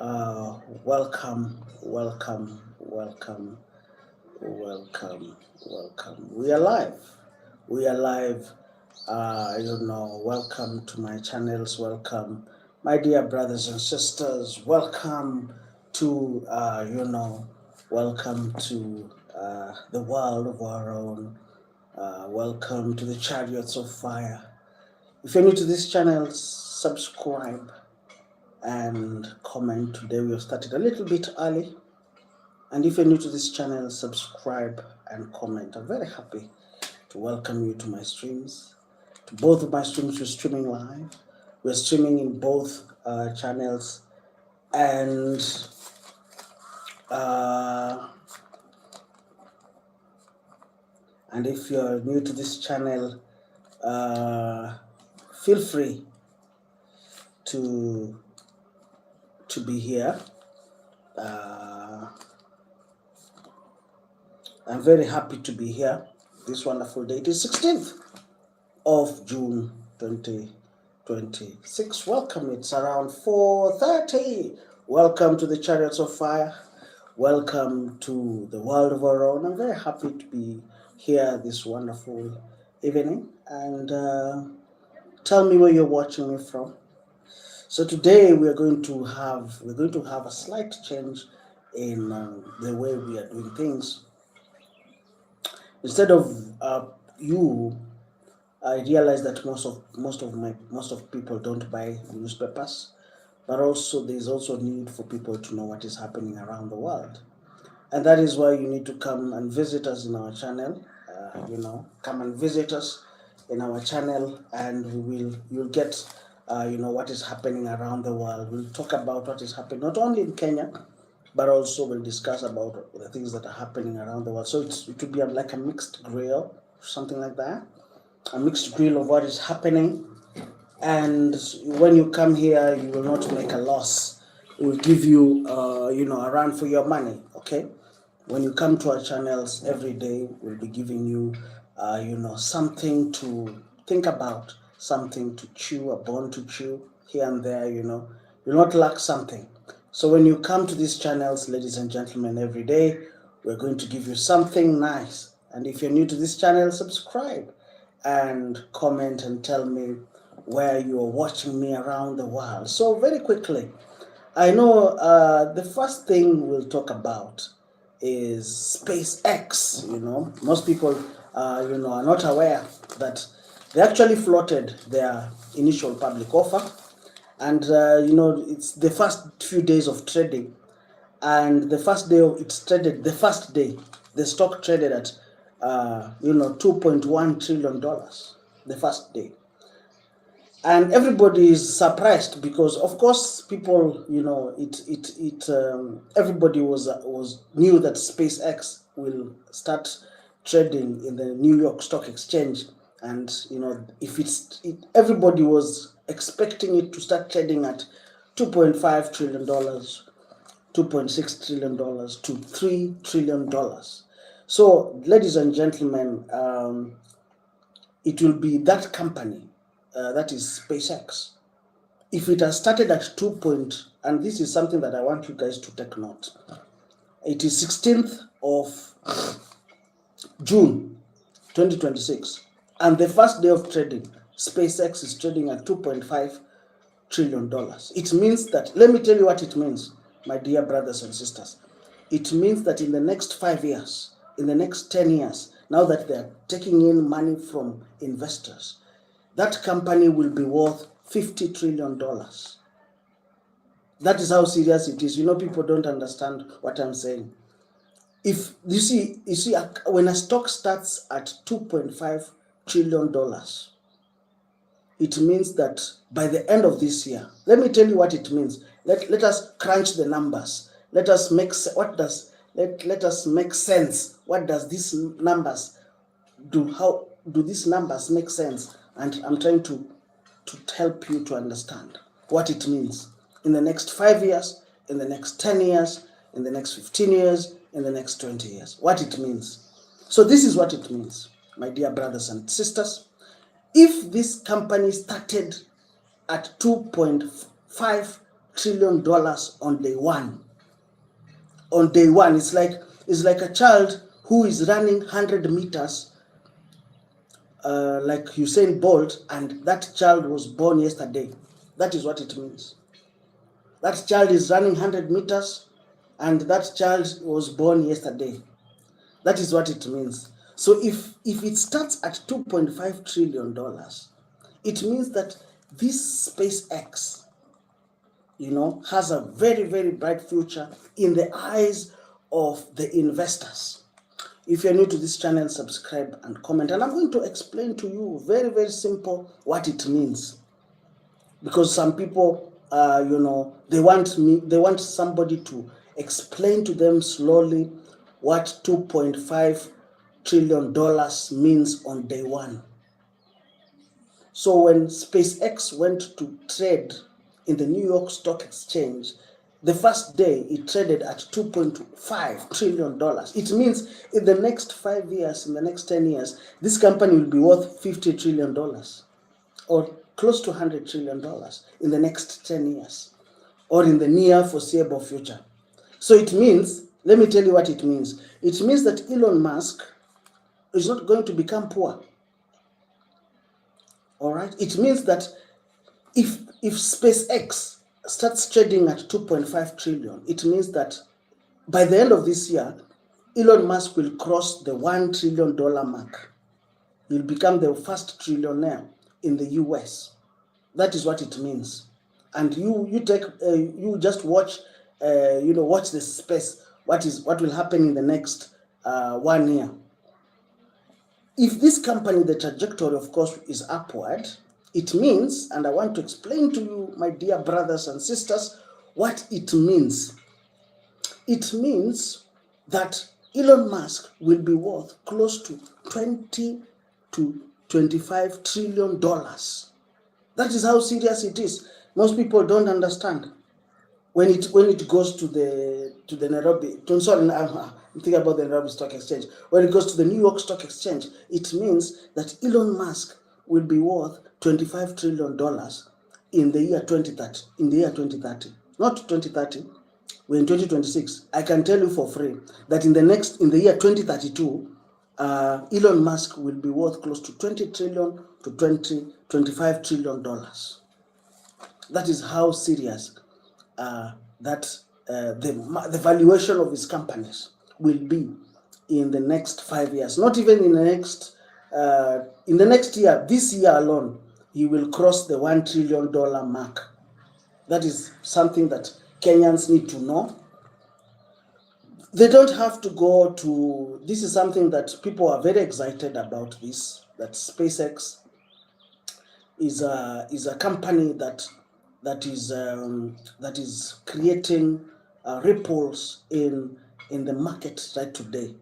Welcome, welcome, welcome, welcome, welcome. We are live. We are live. Welcome to my channels. Welcome, my dear brothers and sisters. Welcome to, welcome to the world of our own. Welcome to the chariots of fire. If you're new to this channel, subscribe and comment. Today we have started a little bit early, and if you're new to this channel, subscribe and comment. I'm very happy to welcome you to my streams. To both of my streams, we're streaming live. We're streaming in both channels, and uh, and if you're new to this channel, feel free to be here. I'm very happy to be here this wonderful day. It is 16th of June 2026. Welcome. It's around 4:30. Welcome to the Chariots of Fire. Welcome to the world of our own. I'm very happy to be here this wonderful evening. And tell me where you're watching me from. So today we're going to have a slight change in the way we are doing things. Instead of you, I realize that most of people don't buy newspapers, but also there's also need for people to know what is happening around the world, and that is why you need to come and visit us in our channel. Come and visit us in our channel, and you'll get what is happening around the world. We'll talk about what is happening not only in Kenya, but also we'll discuss about the things that are happening around the world. So it will be like a mixed grill, something like that, a mixed grill of what is happening. And when you come here, you will not make a loss. We'll give you, a run for your money, okay? When you come to our channels every day, we'll be giving you, something to think about, something to chew, a bone to chew here and there, You'll not lack something. So when you come to these channels, ladies and gentlemen, every day, we're going to give you something nice. And if you're new to this channel, subscribe and comment and tell me where you are watching me around the world. So very quickly, I know the first thing we'll talk about is SpaceX. Most people, are not aware that they actually floated their initial public offer. And it's the first few days of trading, and the first day the stock traded at $2.1 trillion the first day, and everybody is surprised because, of course, people, everybody was knew that SpaceX will start trading in the New York Stock Exchange, and if everybody was expecting it to start trading at $2.5 trillion, $2.6 trillion to $3 trillion. So, ladies and gentlemen, it will be that company, that is SpaceX. If it has started at and this is something that I want you guys to take note. It is 16th of June 2026, and the first day of trading, SpaceX is trading at $2.5 trillion. It means that, let me tell you what it means, my dear brothers and sisters. It means that in the next 5 years, in the next 10 years, now that they're taking in money from investors, that company will be worth $50 trillion. That is how serious it is. People don't understand what I'm saying. If you see, when a stock starts at $2.5 trillion, it means that by the end of this year, let me tell you what it means. Let us crunch the numbers. Let us make let us make sense. What does these numbers do? How do these numbers make sense? And I'm trying to help you to understand what it means in the next 5 years, in the next 10 years, in the next 15 years, in the next 20 years. What it means. So this is what it means, my dear brothers and sisters. If this company started at $2.5 trillion on day one. On day one, it's like a child who is running 100 meters, like Usain Bolt, and that child was born yesterday. That is what it means. That child is running 100 meters, and that child was born yesterday. That is what it means. So if it starts at $2.5 trillion, it means that this SpaceX, has a very, very bright future in the eyes of the investors. If you're new to this channel, subscribe and comment. And I'm going to explain to you very, very simple what it means. Because some people, they want somebody to explain to them slowly what $2.5 trillion means on day one. So when SpaceX went to trade in the New York Stock Exchange, the first day it traded at $2.5 trillion. It means in the next 5 years, in the next 10 years, this company will be worth $50 trillion or close to $100 trillion in the next 10 years or in the near foreseeable future. So it means, let me tell you what it means. It means that Elon Musk is not going to become poor. All right? It means that if SpaceX starts trading at 2.5 trillion, it means that by the end of this year, Elon Musk will cross the $1 trillion mark. He'll become the first trillionaire in the US. That is what it means. And you just watch, watch the space. What will happen in the next 1 year? If this company, the trajectory, of course, is upward, it means, and I want to explain to you, my dear brothers and sisters, what it means. It means that Elon Musk will be worth close to $20 to $25 trillion. That is how serious it is. Most people don't understand. When it goes to the Nairobi, I'm thinking about the Nairobi Stock Exchange. When it goes to the New York Stock Exchange, it means that Elon Musk will be worth $25 trillion in the year 2030. In the year 2030, not 2030. We're in 2026. I can tell you for free that in the year 2032, Elon Musk will be worth close to $20 trillion to $25 trillion. That is how serious the valuation of his companies will be in the next 5 years. Not even in the next year. This year alone, he will cross the $1 trillion mark. That is something that Kenyans need to know. They don't have to go to. This is something that people are very excited about. That SpaceX is a company that is creating ripples in the market right today.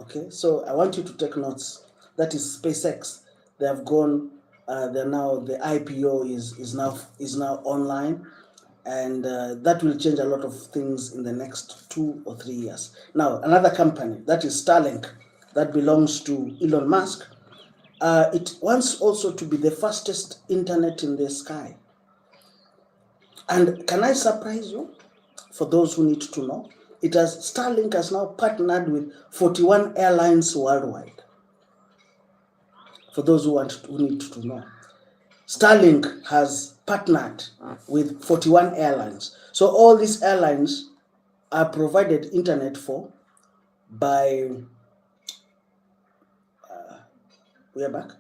Okay, so I want you to take notes. That is SpaceX. They have gone. They're now, the IPO is now online, and that will change a lot of things in the next 2 or 3 years. Now, another company, that is Starlink, that belongs to Elon Musk. It wants also to be the fastest internet in the sky. And can I surprise you? For those who need to know, Starlink has now partnered with 41 airlines worldwide. For those who need to know, Starlink has partnered with 41 airlines. So all these airlines are provided internet for by. We are back.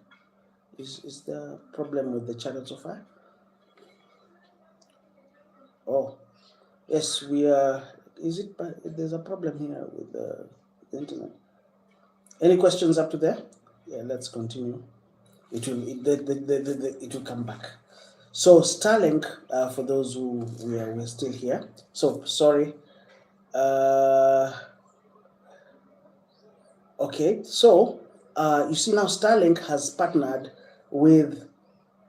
Is there a problem with the channel so far? Oh, yes, we are. Is it? There's a problem here with the internet. Any questions up to there? Yeah, let's continue. It will come back. So Starlink, for those who we're still here. So sorry. Okay, so you see now Starlink has partnered with.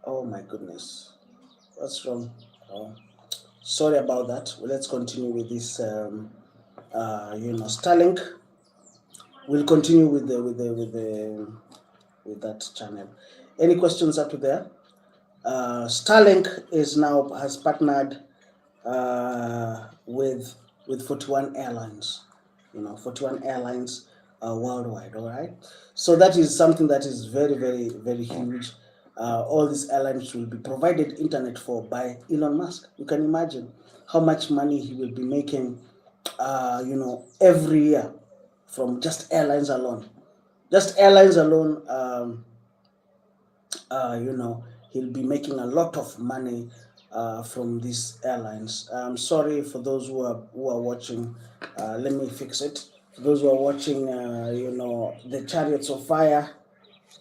Oh my goodness, what's wrong? Oh, sorry about that. Well, let's continue with this. Starlink. We'll continue with that channel. Any questions up to there? Starlink has partnered with 41 airlines, 41 airlines worldwide. All right, so that is something that is very, very, very huge. All these airlines will be provided internet for by Elon Musk. You can imagine how much money he will be making, every year from just airlines alone. Just airlines alone. He'll be making a lot of money from these airlines. I'm sorry for those who are watching. Let me fix it. For those who are watching, the Chariots of Fire.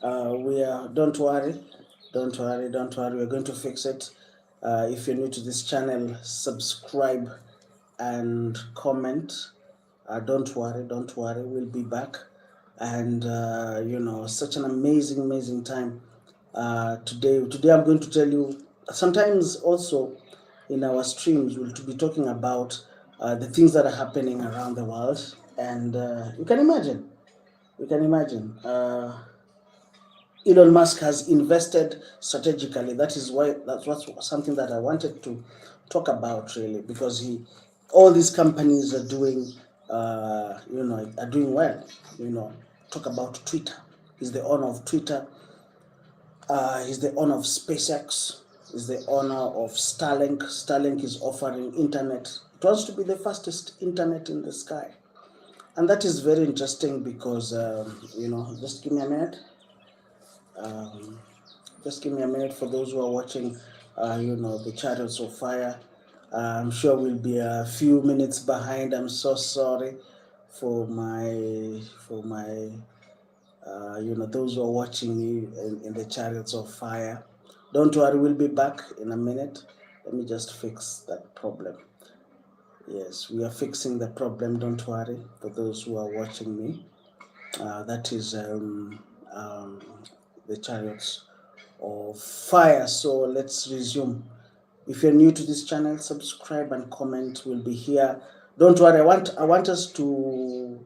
We are. Don't worry. We're going to fix it. If you're new to this channel, subscribe and comment. Don't worry. We'll be back, and such an amazing time today I'm going to tell you. Sometimes also in our streams we'll be talking about the things that are happening around the world, and you can imagine Elon Musk has invested strategically. That's something that I wanted to talk about, really, because all these companies are doing are doing well. Talk about Twitter. He's the owner of Twitter. He's the owner of SpaceX. He's the owner of Starlink. Starlink is offering internet. It wants to be the fastest internet in the sky. And that is very interesting because, just give me a minute. Just give me a minute for those who are watching, the Chariots of Fire. I'm sure we'll be a few minutes behind. I'm so sorry for my those who are watching me in the Chariots of Fire. Don't worry, we'll be back in a minute. Let me just fix that problem. Yes, we are fixing the problem. Don't worry, for those who are watching me. That is the Chariots of Fire. So let's resume. If you're new to this channel, subscribe and comment. We'll be here. Don't worry. I want us to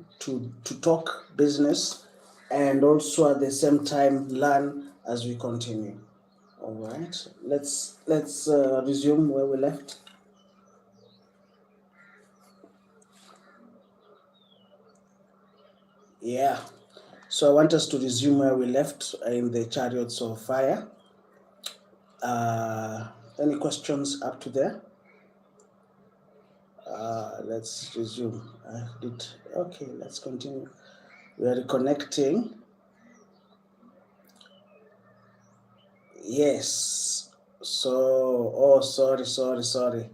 talk business, and also at the same time learn as we continue. All right. Let's resume where we left. Yeah. So I want us to resume where we left in the Chariots of Fire. Any questions up to there? Let's resume. Okay, let's continue. We are reconnecting. Yes. So, sorry.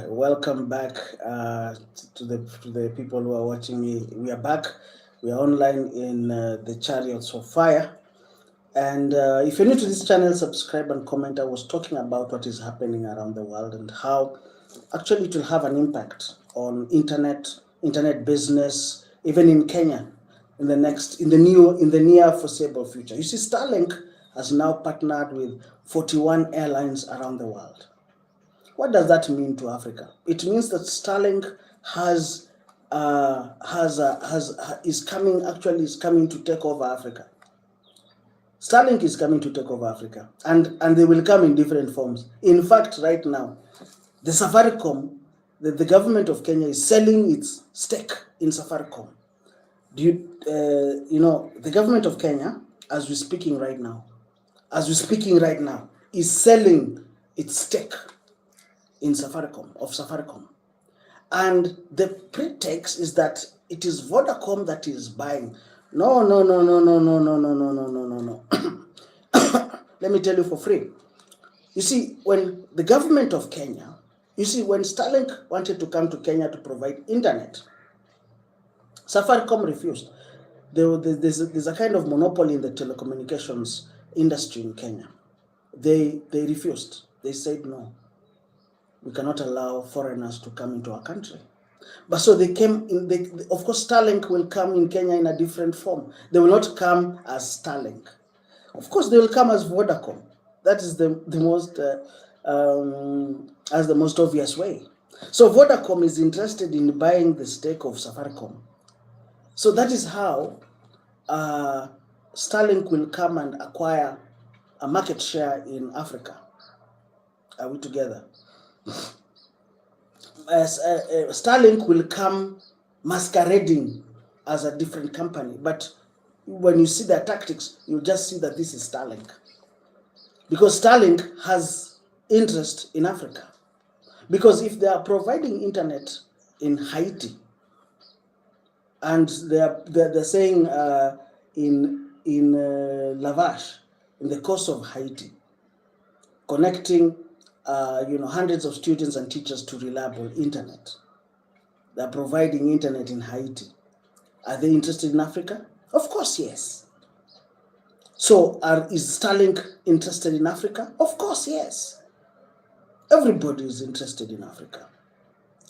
Welcome back to the people who are watching me. We are back. We are online in the Chariots of Fire. And if you're new to this channel, subscribe and comment. I was talking about what is happening around the world and how actually it will have an impact on internet business, even in Kenya, in the near foreseeable future. You see, Starlink has now partnered with 41 airlines around the world. What does that mean to Africa? It means that Starlink is coming to take over Africa. Starlink is coming to take over Africa, and they will come in different forms. In fact, right now, the Safaricom, the government of Kenya is selling its stake in Safaricom. The government of Kenya, as we're speaking right now, is selling its stake in Safaricom. And the pretext is that it is Vodacom that is buying. No. Let me tell you for free. You see, when the government of Kenya, when Starlink wanted to come to Kenya to provide internet, Safaricom refused. There's a kind of monopoly in the telecommunications industry in Kenya. They refused. They said, no, we cannot allow foreigners to come into our country. But so they came in. Of course, Starlink will come in Kenya in a different form. They will not come as Starlink. Of course, they will come as Vodacom. That is the most obvious way. So Vodacom is interested in buying the stake of Safaricom. So that is how Starlink will come and acquire a market share in Africa. Are we together? Starlink will come masquerading as a different company, but when you see their tactics, you'll just see that this is Starlink. Because Starlink has interest in Africa. Because if they are providing internet in Haiti, and they're saying in Lavash, in the coast of Haiti, connecting hundreds of students and teachers to reliable internet. They're providing internet in Haiti. Are they interested in Africa? Of course, yes. So is Starlink interested in Africa? Of course, yes. Everybody is interested in Africa.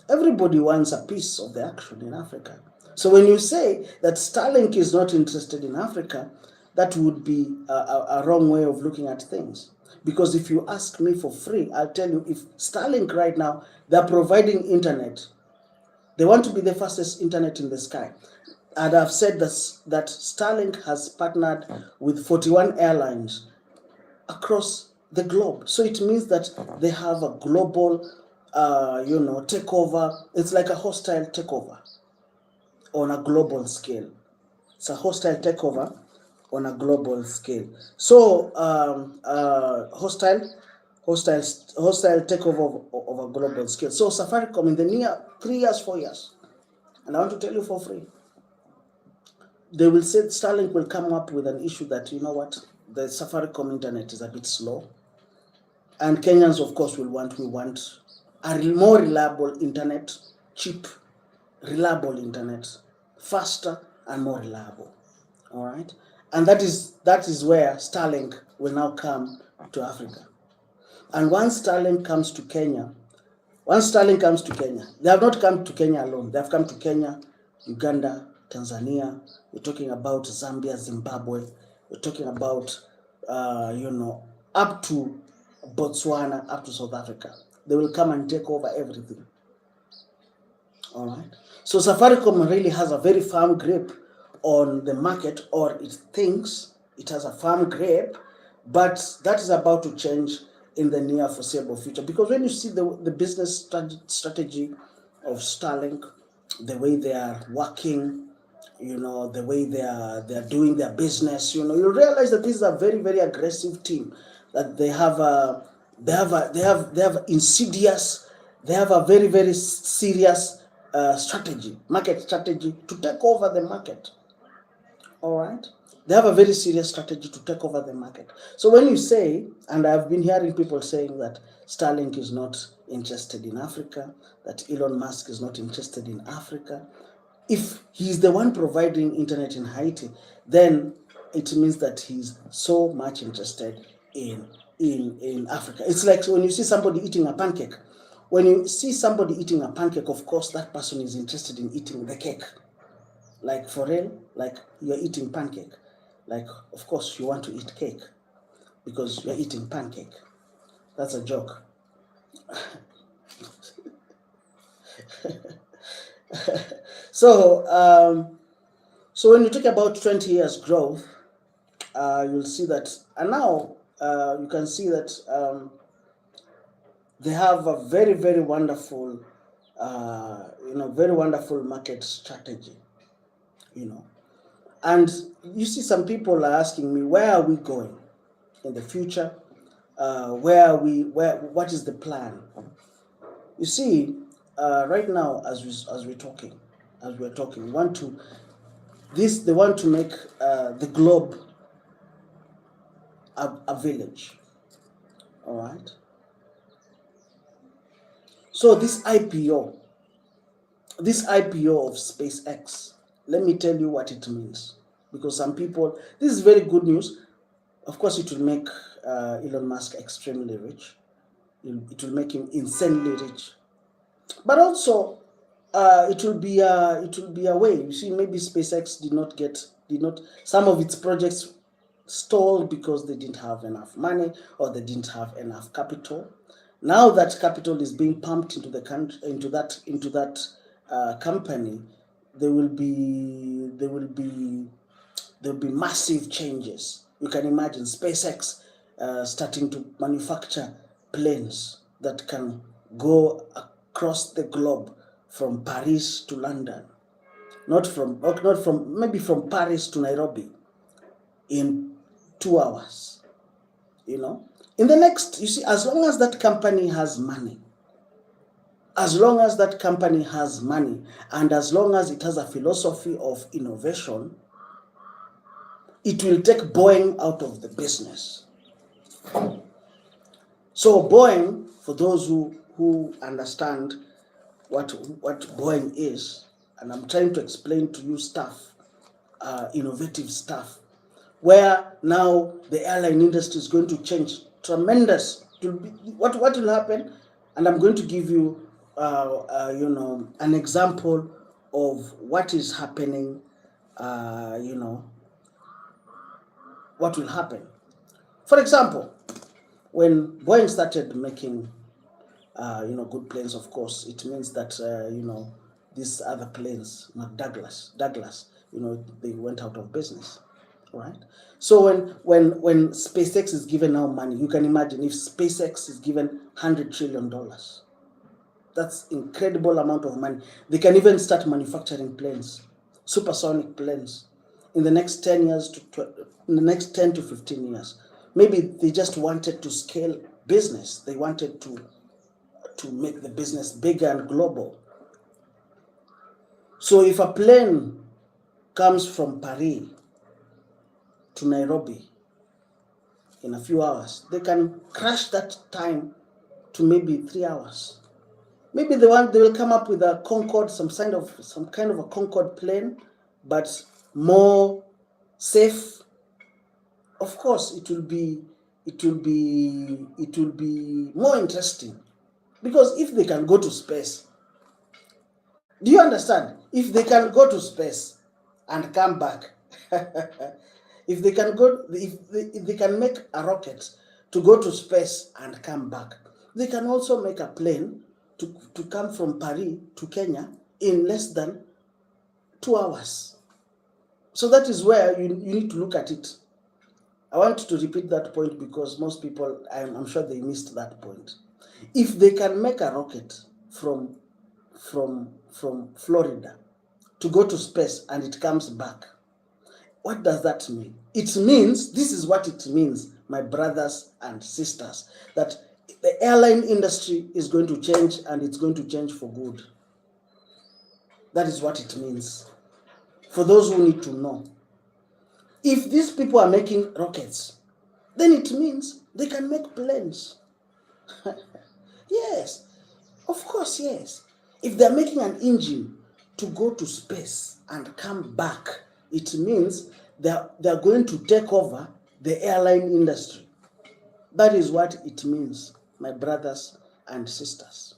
Everybody wants a piece of the action in Africa. So when you say that Starlink is not interested in Africa, that would be a wrong way of looking at things. Because if you ask me for free, I'll tell you, if Starlink right now, they're providing internet, they want to be the fastest internet in the sky. And I've said that Starlink has partnered with 41 airlines across the globe. So it means that they have a global takeover. It's like a hostile takeover on a global scale. It's a hostile takeover on a global scale. So hostile takeover of a global scale. So Safaricom in the near 3 years, 4 years, and I want to tell you for free, they will say Starlink will come up with an issue that, you know what, the Safaricom internet is a bit slow. And Kenyans, of course, we want a more reliable internet, cheap, reliable internet, faster and more reliable. All right? And that is where Starlink will now come to Africa. And once Starlink comes to Kenya, they have not come to Kenya alone. They have come to Kenya, Uganda, Tanzania. We're talking about Zambia, Zimbabwe. We're talking about, up to Botswana, up to South Africa. They will come and take over everything. All right. So Safaricom really has a very firm grip on the market, or it thinks it has a firm grip, but that is about to change in the near foreseeable future. Because when you see the business strategy of Starlink, the way they are working, the way they are doing their business, you realize that this is a very, very aggressive team. That they have a insidious, they have a very, very serious market strategy to take over the market. All right. They have a very serious strategy to take over the market. So when you say, and I've been hearing people saying that Starlink is not interested in Africa, that Elon Musk is not interested in Africa, if he's the one providing internet in Haiti, then it means that he's so much interested in Africa. It's like when you see somebody eating a pancake. When you see somebody eating a pancake, of course, that person is interested in eating the cake. Like for real, like you're eating pancake. Like, of course, you want to eat cake because you're eating pancake. That's a joke. So when you talk about 20 years growth, you'll see that, and now you can see that they have a very, very wonderful, very wonderful market strategy, And you see, some people are asking me, where are we going in the future? What is the plan? You see, right now, as we're talking, they want to make the globe a village. All right. So this IPO of SpaceX, let me tell you what it means. Because some people, this is very good news. Of course, it will make Elon Musk extremely rich. It will make him insanely rich. But also, it will be a way. You see, maybe SpaceX did not some of its projects stalled because they didn't have enough money or they didn't have enough capital. Now that capital is being pumped into the country, into that company, there will be massive changes. You can imagine SpaceX starting to manufacture planes that can go cross the globe from Paris to London, not from maybe from Paris to Nairobi in 2 hours. You know, in the next, you see, as long as that company has money, as long as that company has money, and as long as it has a philosophy of innovation, it will take Boeing out of the business. So Boeing, for those who understand what Boeing is, and I'm trying to explain to you stuff, innovative stuff, where now the airline industry is going to change tremendous. What will happen? And I'm going to give you, an example of what is happening. What will happen? For example, when Boeing started making, good planes, of course, it means that these other planes, like Douglas, they went out of business. Right. So when SpaceX is given now money, you can imagine if SpaceX is given $100 trillion, that's incredible amount of money. They can even start manufacturing planes, supersonic planes, in the next 10 years in the next 10 to 15 years. Maybe they just wanted to scale business. They wanted to make the business bigger and global. So if a plane comes from Paris to Nairobi in a few hours, they can crash that time to maybe 3 hours. Maybe they will come up with a Concorde, some kind of a Concorde plane, but more safe. Of course, it will be more interesting, because if they can go to space, do you understand? If they can go to space and come back, if they can make a rocket to go to space and come back, they can also make a plane to come from Paris to Kenya in less than 2 hours. So that is where you need to look at it. I want to repeat that point because most people, I'm sure they missed that point. If they can make a rocket from Florida to go to space and it comes back, what does that mean? It means, this is what it means, my brothers and sisters, that the airline industry is going to change, and it's going to change for good. That is what it means. For those who need to know, if these people are making rockets, then it means they can make planes. Yes, of course, yes. If they're making an engine to go to space and come back, it means they're going to take over the airline industry. That is what it means, my brothers and sisters.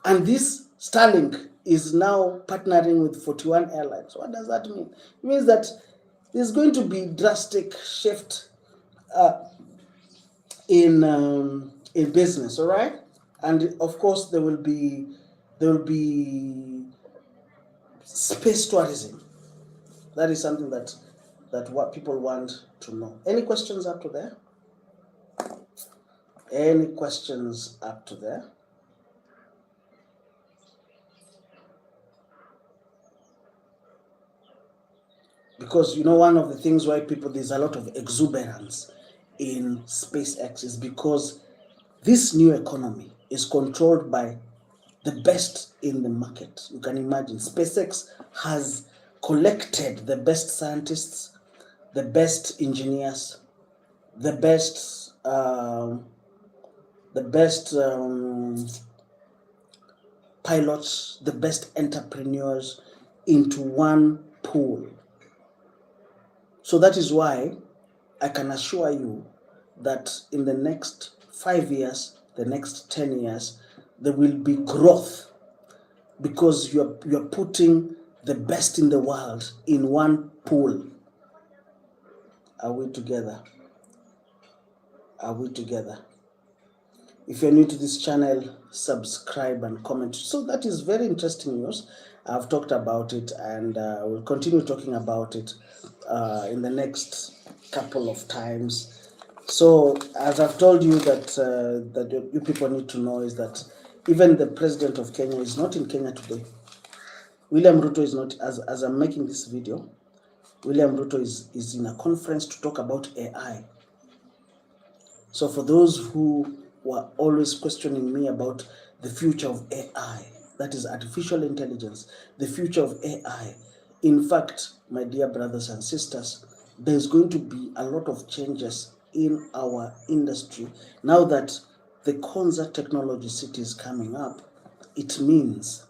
And this Starlink is now partnering with 41 airlines. What does that mean? It means that there's going to be drastic shift in business, all right? And of course, there will be space tourism. That is something that what people want to know. Any questions up to there? Any questions up to there? Because one of the things why there's a lot of exuberance in SpaceX is because this new economy is controlled by the best in the market. You can imagine SpaceX has collected the best scientists, the best engineers, the best pilots, the best entrepreneurs into one pool. So that is why I can assure you that in the next 5 years, the next 10 years, there will be growth, because you're putting the best in the world in one pool. Are we together? Are we together? If you're new to this channel, subscribe and comment. So that is very interesting news. I've talked about it, and we'll continue talking about it in the next couple of times. So as I've told you that you people need to know is that Even the president of Kenya is not in Kenya today. William Ruto is not, as I'm making this video, William Ruto is in a conference to talk about AI. So for those who were always questioning me about the future of AI, that is artificial intelligence, the future of AI, in fact, my dear brothers and sisters, there's going to be a lot of changes in our industry. Now that the Konza Technology City is coming up, it means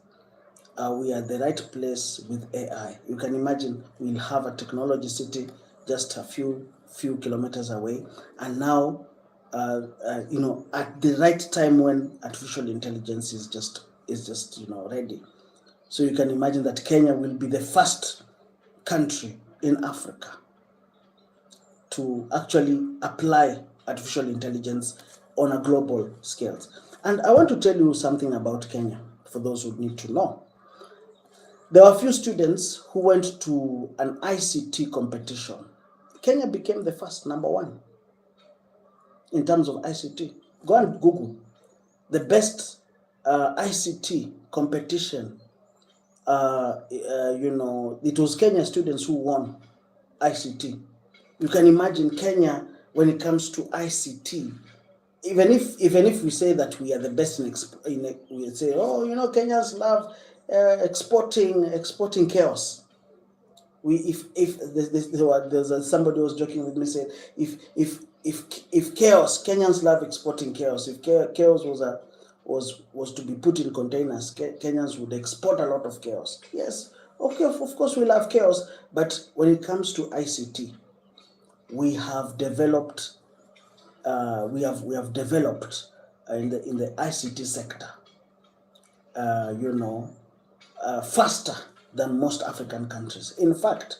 we are at the right place with AI. You can imagine we'll have a technology city just a few kilometers away, and now at the right time when artificial intelligence is just ready. So you can imagine that Kenya will be the first country in Africa to actually apply artificial intelligence on a global scale. And I want to tell you something about Kenya for those who need to know. There were a few students who went to an ICT competition. Kenya became the first, number one, in terms of ICT. Go and Google the best ICT competition. It was Kenya students who won ICT. You can imagine Kenya when it comes to ICT. Even if we say that we are the best we say, Kenyans love exporting chaos. There's somebody was joking with me, said if chaos, Kenyans love exporting chaos. If chaos was to be put in containers, Kenyans would export a lot of chaos. Yes, okay, of course we love chaos, but when it comes to ICT, we have developed in the ICT sector, faster than most African countries. In fact,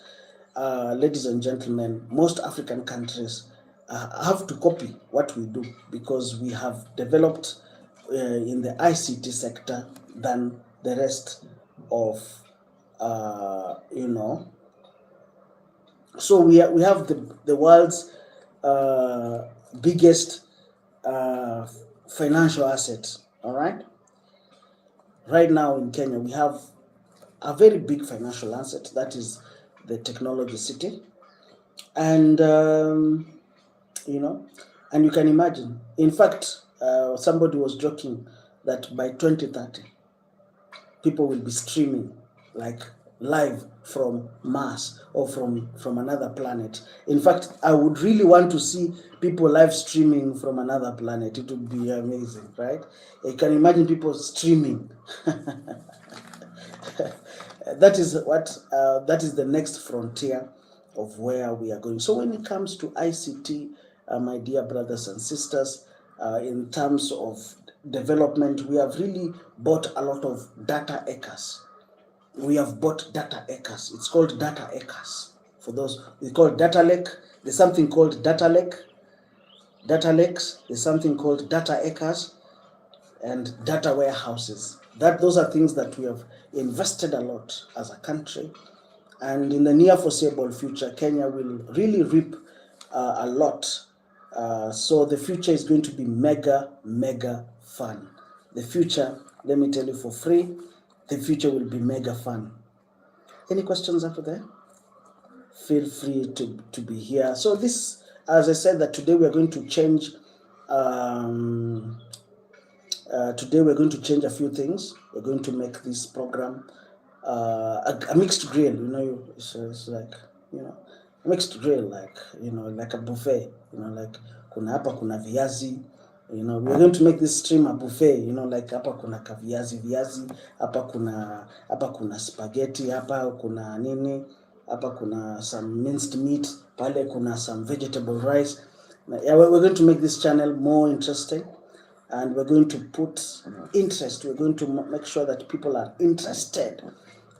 ladies and gentlemen, most African countries have to copy what we do, because we have developed in the ICT sector than the rest of, So we have the world's biggest financial asset. All right. Right now in Kenya, we have a very big financial asset, that is the technology city, and and you can imagine. In fact, somebody was joking that by 2030, people will be streaming like live from Mars or from another planet. In fact, I would really want to see people live streaming from another planet. It would be amazing, right? You can imagine people streaming. That is the next frontier of where we are going. So when it comes to ICT, my dear brothers and sisters, in terms of development, we have really bought a lot of data acres. We have bought data acres. It's called data acres. For those, we call it data lake. There's something called data lake. Data lakes. There's something called data acres and data warehouses. Those are things that we have invested a lot as a country. And in the near foreseeable future, Kenya will really reap a lot. So the future is going to be mega, mega fun. The future, let me tell you for free, the future will be mega fun. Any questions after that? Feel free to be here. So this, as I said, that today we are going to change. Today we're going to change a few things. We're going to make this program a mixed grill. It's like a mixed grill, like a buffet. Like kuna viazi. We're going to make this stream a buffet. Like hapa kuna viazi, hapa kuna spaghetti, hapa kuna nini, hapa kuna some minced meat, pale kuna some vegetable rice. Yeah, we're going to make this channel more interesting. And we're going to put interest. We're going to make sure that people are interested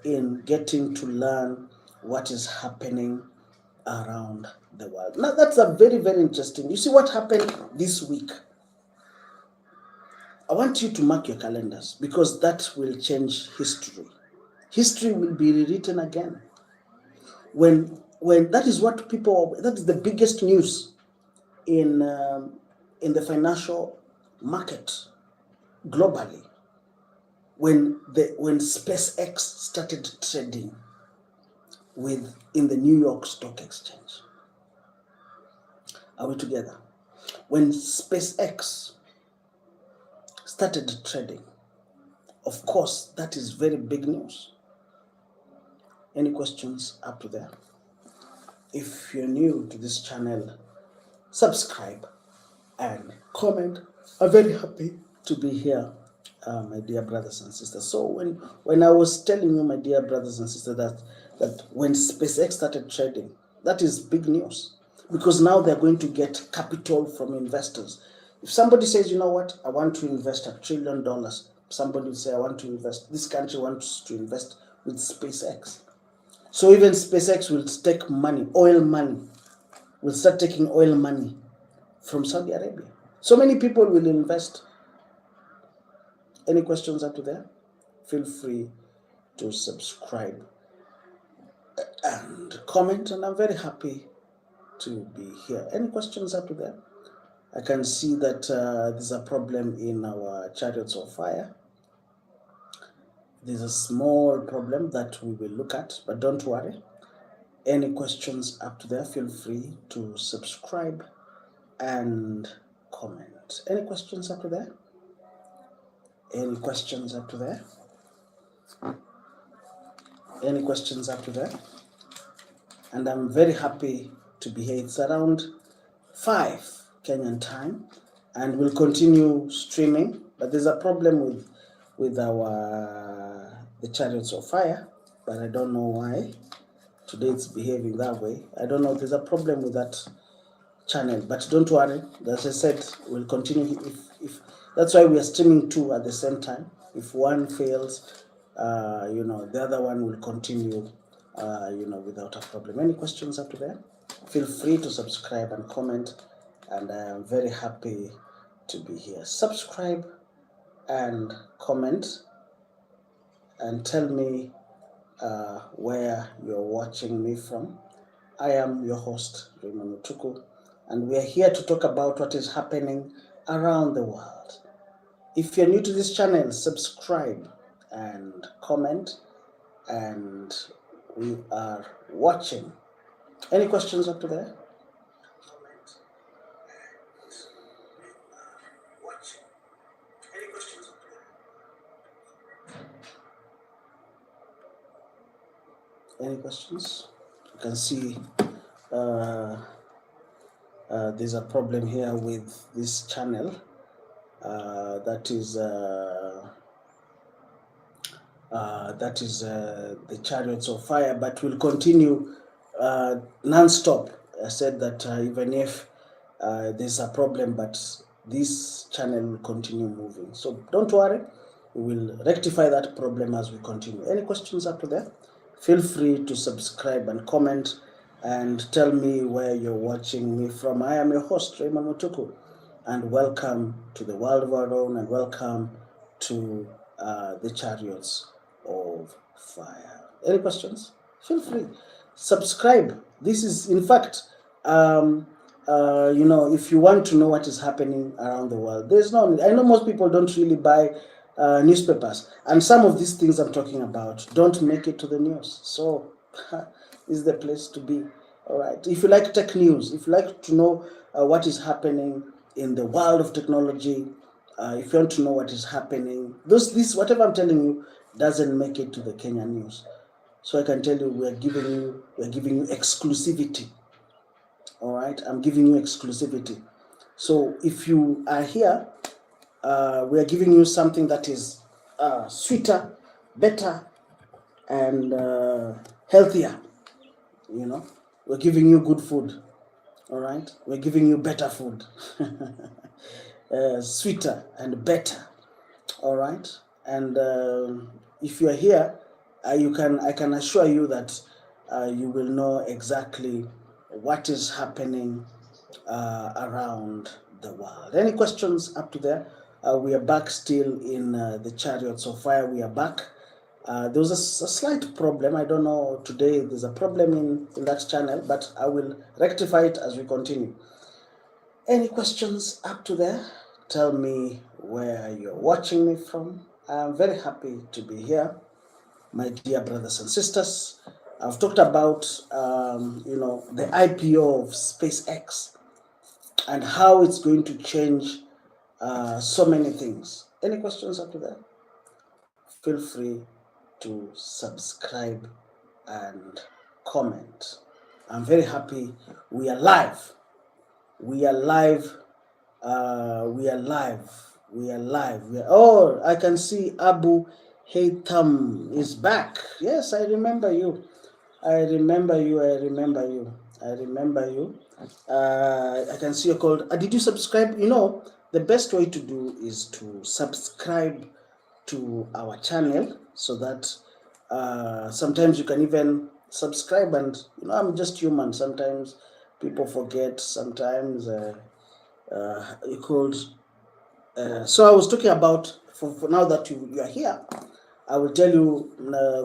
in getting to learn what is happening around the world. Now, that's a very, very interesting. You see what happened this week? I want you to mark your calendars, because that will change history. History will be rewritten again. When that is what that is the biggest news in the financial market globally. when SpaceX started trading in the New York Stock Exchange. Are we together? When SpaceX started trading, of course, that is very big news. Any questions up to there? If you're new to this channel, subscribe and comment. I'm very happy to be here, my dear brothers and sisters. So when I was telling you, my dear brothers and sisters, that when SpaceX started trading, that is big news, because now they're going to get capital from investors. If somebody says, you know what, I want to invest $1 trillion, somebody will say, I want to invest, this country wants to invest with SpaceX. So even SpaceX will take money, oil money, will start taking oil money from Saudi Arabia. So many people will invest. Any questions up to there? Feel free to subscribe and comment, and I'm very happy to be here. Any questions up to there? I can see that there's a problem in our Chariots of Fire. There's a small problem that we will look at, but don't worry. Any questions up to there? Feel free to subscribe and comment. Any questions up to there? Any questions up to there? Any questions up to there? And I'm very happy to be here. It's around 5 Kenyan time, and we'll continue streaming. But there's a problem with the Chariots of Fire, but I don't know why today it's behaving that way. I don't know if there's a problem with that channel, but don't worry. As I said, we'll continue. If that's why we are streaming 2 at the same time. If one fails, the other one will continue, without a problem. Any questions up to there? Feel free to subscribe and comment, and I am very happy to be here. Subscribe and comment, and tell me where you're watching me from. I am your host, Raymond Mutuku, and we are here to talk about what is happening around the world. If you're new to this channel, subscribe and comment, and we are watching. Any questions up to there? Any questions up to there? Any questions? You can see there's a problem here with this channel. That is the Chariots of Fire, but we'll continue non-stop. I said that even if there's a problem, but this channel will continue moving. So don't worry, we will rectify that problem as we continue. Any questions up to there? Feel free to subscribe and comment, and tell me where you're watching me from. I am your host, Raymond Mutuku, and welcome to the world of our own, and welcome to the Chariots of Fire. Any questions? Feel free. Subscribe. This is, in fact, if you want to know what is happening around the world, there's no, I know most people don't really buy newspapers, and some of these things I'm talking about don't make it to the news. So this is the place to be. All right. If you like tech news, if you like to know what is happening in the world of technology, if you want to know what is happening, whatever I'm telling you doesn't make it to the Kenyan news. So I can tell you, we're giving you exclusivity. All right, I'm giving you exclusivity. So if you are here, we are giving you something that is sweeter, better, and healthier. We're giving you good food. All right, we're giving you better food, sweeter and better. All right, and if you are here, I can assure you that you will know exactly what is happening around the world. Any questions up to there? We are back still in the Chariots of Fire. We are back. There was a slight problem. I don't know, today there's a problem in that channel, but I will rectify it as we continue. Any questions up to there? Tell me where you're watching me from. I'm very happy to be here, my dear brothers and sisters. I've talked about, the IPO of SpaceX and how it's going to change so many things. Any questions after that? Feel free to subscribe and comment. I'm very happy. We are live. We are live. We are live. We are live. Oh, I can see Abu Haytham is back. Yes, I remember you. I remember you. I remember you. I remember you. I can see you're called. Did you subscribe? The best way to do is to subscribe to our channel so that sometimes you can even subscribe. And I'm just human. Sometimes people forget. Sometimes you could. So I was talking about for now that you are here. I will tell you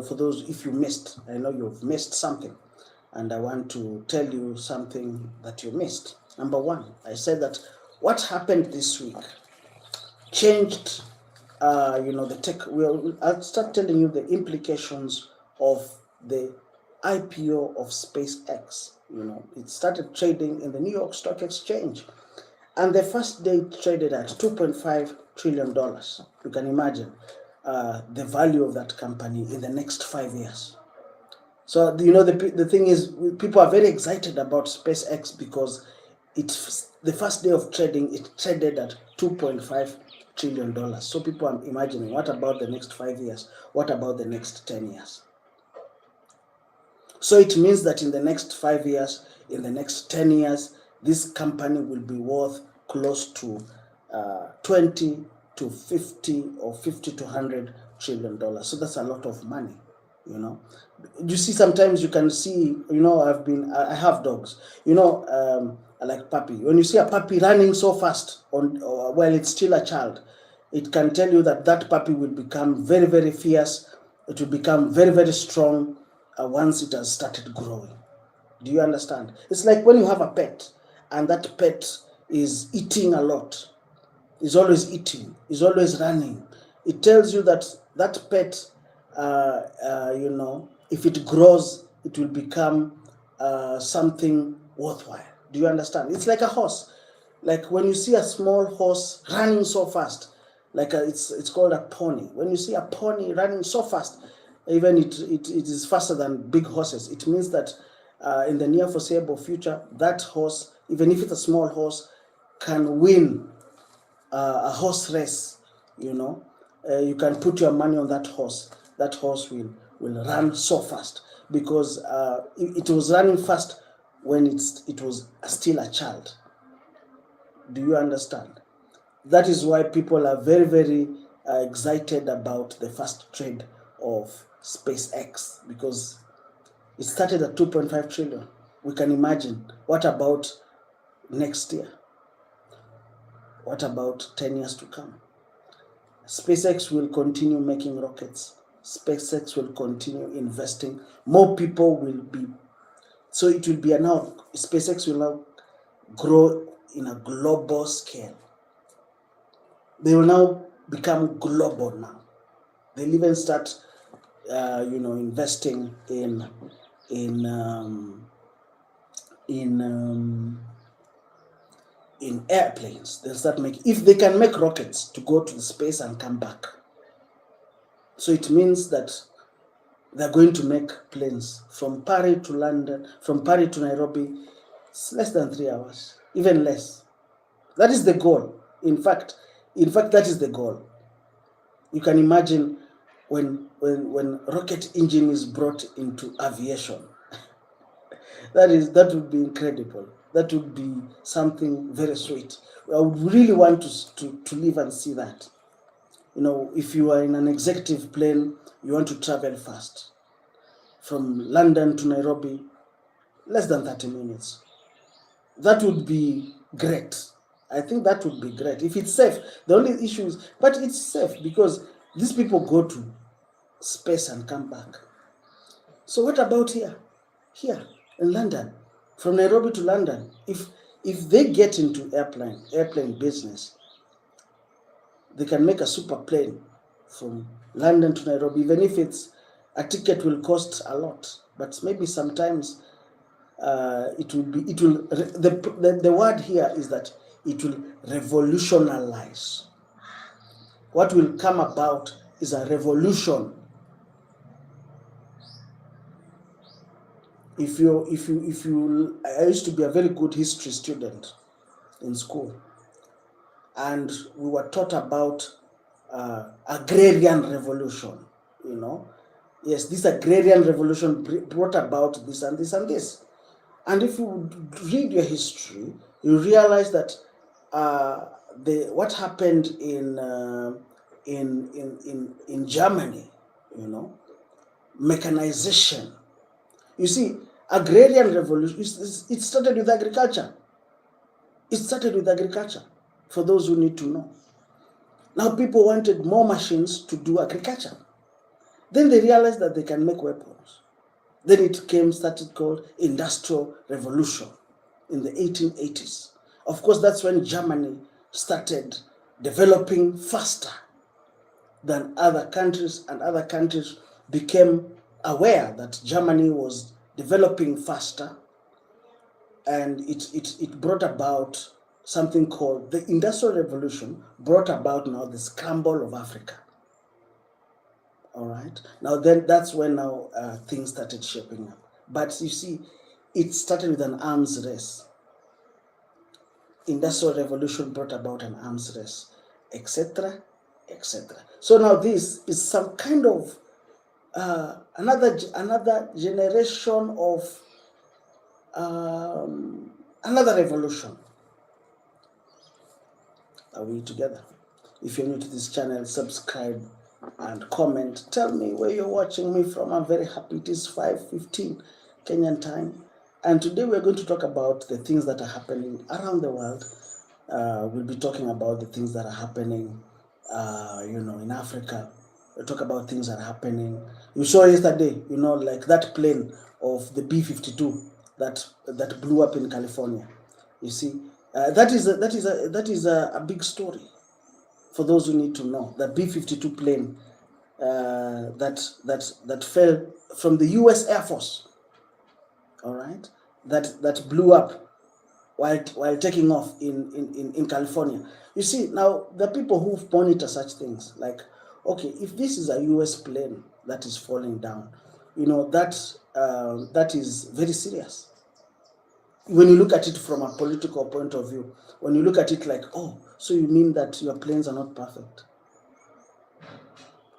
for those if you missed. I know you've missed something, and I want to tell you something that you missed. Number one, I said that what happened this week changed. The tech. I'll start telling you the implications of the IPO of SpaceX. It started trading in the New York Stock Exchange, and the first day it traded at $2.5 trillion. You can imagine the value of that company in the next 5 years. So the thing is, people are very excited about SpaceX because it's the first day of trading. It traded at $2.5 trillion. So people are imagining, what about the next 5 years? What about the next 10 years? So it means that in the next 5 years, in the next 10 years, this company will be worth close to 20 to 50 or 50 to 100 trillion dollars. So that's a lot of money. You see, sometimes you can see, I have dogs, I like puppy. When you see a puppy running so fast while it's still a child, it can tell you that that puppy will become very, very fierce. It will become very, very strong once it has started growing. Do you understand? It's like when you have a pet and that pet is eating a lot, is always eating, is always running. It tells you that that pet, if it grows, it will become something worthwhile. Do you understand? It's like a horse. Like when you see a small horse running so fast, it's called a pony. When you see a pony running so fast, even it is faster than big horses. It means that in the near foreseeable future, that horse, even if it's a small horse, can win a horse race. You can put your money on that horse. That horse will run so fast because it was running fast when it was still a child. Do you understand? That is why people are very, very excited about the first trade of SpaceX, because it started at 2.5 trillion. We can imagine. What about next year? What about 10 years to come? SpaceX will continue making rockets. SpaceX will continue investing. More people will be. So it will be now, SpaceX will now grow in a global scale. They will now become global now. They'll even start, investing in airplanes. They'll start making, if they can make rockets to go to the space and come back. So it means that they're going to make planes from Paris to London, from Paris to Nairobi. It's less than 3 hours, even less. That is the goal. In fact, that is the goal. You can imagine when rocket engine is brought into aviation. That would be incredible. That would be something very sweet. I would really want to live and see that. If you are in an executive plane, you want to travel fast. From London to Nairobi, less than 30 minutes. That would be great. I think that would be great. If it's safe, the only issue is, but it's safe because these people go to space and come back. So what about here? Here in London, from Nairobi to London, if they get into airplane business, they can make a super plane from London to Nairobi, even if it's a ticket will cost a lot, but maybe sometimes the word here is that it will revolutionize. What will come about is a revolution. I used to be a very good history student in school, and we were taught about agrarian revolution. Yes, this agrarian revolution brought about this and this and this. And if you read your history, you realize that what happened in Germany, mechanization. You see, agrarian revolution, it started with agriculture. It started with agriculture, for those who need to know. Now people wanted more machines to do agriculture. Then they realized that they can make weapons. Then it started called Industrial Revolution in the 1880s. Of course, that's when Germany started developing faster than other countries, and other countries became aware that Germany was developing faster, and it brought about something called the Industrial Revolution, brought about now the scramble of Africa. All right. Now then, that's when now things started shaping up. But you see, it started with an arms race. Industrial Revolution brought about an arms race, etc., etc. So now this is some kind of another generation of another revolution. Are we together? If you're new to this channel, subscribe and comment. Tell me where you're watching me from. I'm very happy. It is 5:15 Kenyan time, and today we're going to talk about the things that are happening around the world. We'll be talking about the things that are happening in Africa. We'll talk about things that are happening. You saw yesterday, like that plane of the B-52 that blew up in California. You see, that is a big story for those who need to know. The B-52 plane that fell from the U.S. Air Force, all right, that blew up while taking off in California. You see, now the people who monitor such things, like, okay, if this is a U.S. plane that is falling down, that is very serious. When you look at it from a political point of view, when you look at it like, oh, so you mean that your planes are not perfect?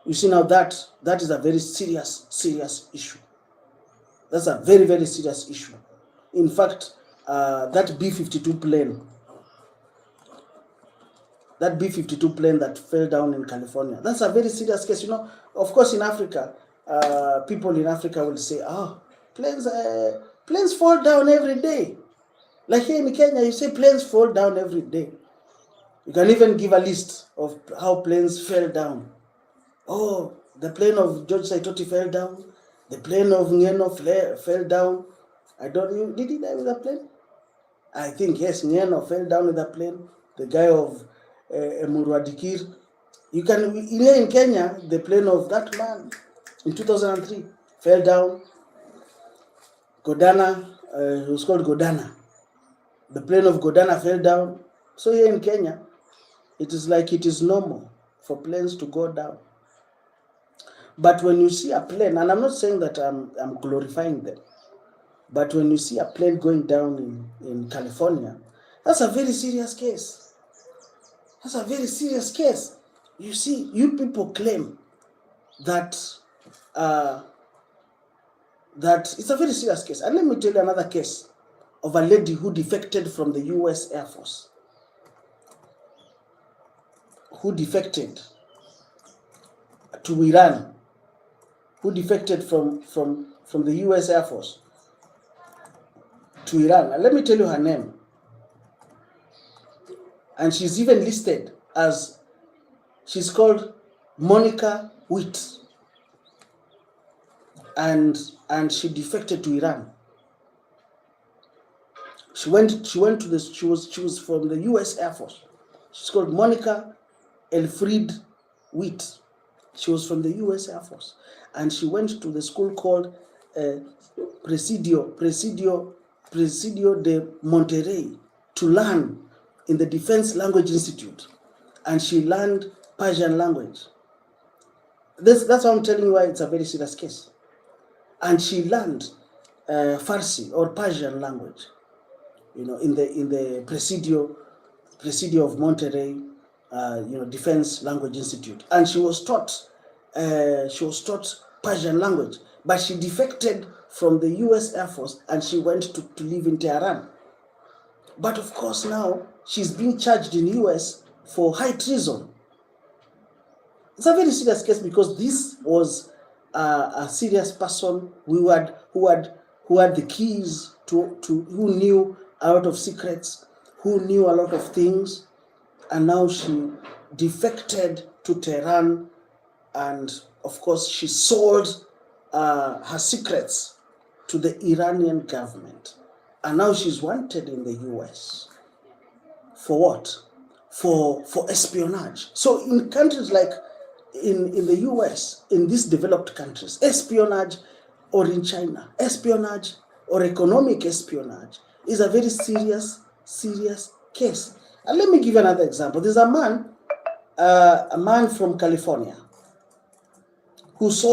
You see, now that is a very serious issue. That's a very, very serious issue. In fact, that B-52 plane that fell down in California, that's a very serious case. Of course, in Africa, people in Africa will say, planes fall down every day. Like here in Kenya, you say planes fall down every day. You can even give a list of how planes fell down. Oh, the plane of George Saitoti fell down. The plane of Ngeno fell down. Did he die with a plane? I think, yes, Ngeno fell down with a plane. The guy of Emurwadikir. You can, here in Kenya, the plane of that man in 2003 fell down. Godana, it was called Godana. The plane of Godana fell down. So here in Kenya, it is like it is normal for planes to go down. But when you see a plane, and I'm not saying that I'm glorifying them, but when you see a plane going down in California, that's a very serious case. That's a very serious case. You see, you people claim that it's a very serious case. And let me tell you another case of a lady who defected from the U.S. Air Force. Who defected to Iran. Who defected from the U.S. Air Force to Iran. And let me tell you her name. And she's even listed as, she's called Monica Witt. And she defected to Iran. She was from the U.S. Air Force. She's called Monica Elfried Witt. She was from the US Air Force, and she went to the school called Presidio de Monterrey to learn in the Defense Language Institute, and she learned Persian language. That's why I'm telling you why it's a very serious case. And she learned Farsi or Persian language, in the Presidio of Monterrey, Defense Language Institute, and she was taught Persian language, but she defected from the U.S. Air Force and she went to live in Tehran. But of course now she's being charged in the U.S. for high treason. It's a very serious case because this was a serious person who had the keys to who knew a lot of secrets, who knew a lot of things, and now she defected to Tehran, and of course she sold her secrets to the Iranian government, and now she's wanted in the US. For what? For espionage. So in countries like in the US, in these developed countries, espionage, or in China, espionage or economic espionage is a very serious case. And let me give you another example. There's a man from California who was